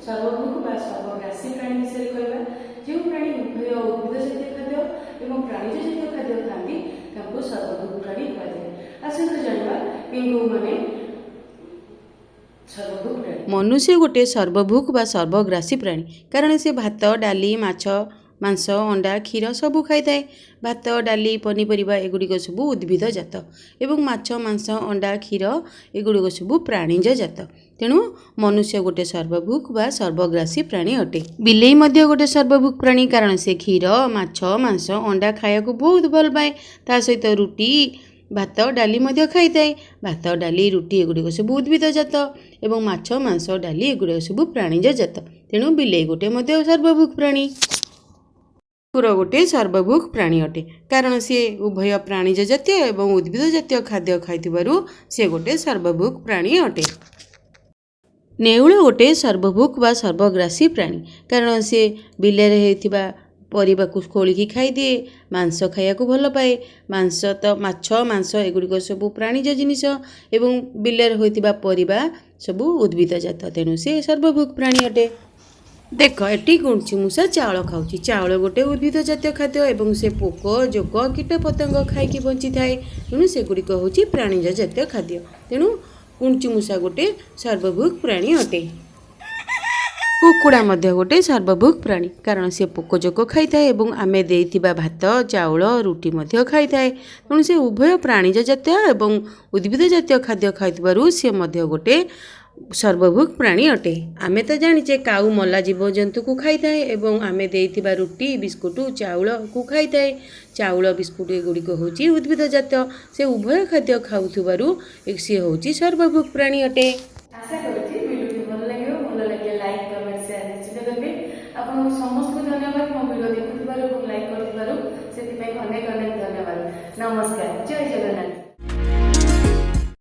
सर्वभोग बा सर्वग्रासी प्राणी विषय कहवा। जो प्राणी उभय उद्भिद जातीय खाद्य एवं प्राणीज जातीय खाद्य खाती सर्वभोग प्राणी कहुए। आसतु जाना माने सर्वभोग प्राणी। मनुष्य गोटे सर्वभोग बा सर्वग्रासी प्राणी कारण से भात डाली माछ मांस अंडा क्षीर सबू खाई थाए। भात डाली पनीपरिया एगुड़िक सबू उद्भिद जात एवं माछ मांस अंडा क्षीर एगुड़िक सबू प्राणीज जात। तेणु मनुष्य गोटे सर्वभोग बा सर्वग्रासी प्राणी अटे। बिलेई मध्य गोटे सर्वभोग प्राणी कारण से क्षीर माछ मांस अंडा खाया बहुत भल पाए। ता सहित रुटी भात डाली मध्य खाई थाए। भात डाली रुटी एगुड़िक सबू उद्भिद जात एवं माछ मांस डाली एगुड़िक सबू प्राणीज जात। तेणु बिलेई गोटे मध्य सर्वभोग प्राणी। कुकुर गोटे सर्वभोग प्राणी अटे कारण सी उभय प्राणीज जातीय एवं उद्भिद जातीय खाद्य खाइथिबारु से गोटे सर्वभोग प्राणी अटे। नेउल गोटे सर्वभोग बा सर्वग्रासी प्राणी कारण सी बिलेरे हेथिबा परिबा को खोलिकी खाई दिए। मांस खाया को भल पाए। मांस तो माछ मांस एगुड़िक सबू प्राणीज जिनिस एवं बिलेर होइतिबा परिबा सबू उद्भिद जात। तेणु से सर्वभोग प्राणी अटे। देख एटी गुंची मूषा चाउल खाऊँ। चाउल गोटे उद्भिद जातीय खाद्य एवं से पोक जोक कीट पतंग खाई बंची थाए। तेणु सेगुड़िक हूँ प्राणीज जातीय खाद्य। तेणु गुंची मूषा गोटे सर्वभोग प्राणी अटे। कुकुड़ा मध्य गोटे सर्वभोग प्राणी कारण से पोक जोक खाई थाए एवं आमे देइथिबा भात चाउल रुटी मध्य खाई थाए। तेणु से उभय प्राणीज जातीय एवं उद्भिद जातीय खाद्य खाइथिबारु से मध्य गोटे सर्वभोग प्राणी अटे। आमे तो जानिचे काऊ मल्ला जीवजंतु को खाई थाए एवं आमे देइथिबा रुटी बिस्कुट चाउल को खाई थाए। चाउल बिस्कुट एगुड़िक होची उद्भिद जातीय। से उभय खाद्य खाउथिबारु सी होची सर्वभोग प्राणी अटे। आशा करूची वीडियो भल लगे लाइक कमेंट शेयर निश्चित करबे। आपन समस्त को धन्यवाद मो वीडियो देखुथिबारु लाइक करथिबारु सेति पई अनेक अनेक धन्यवाद। नमस्कार। जय जगन्नाथ।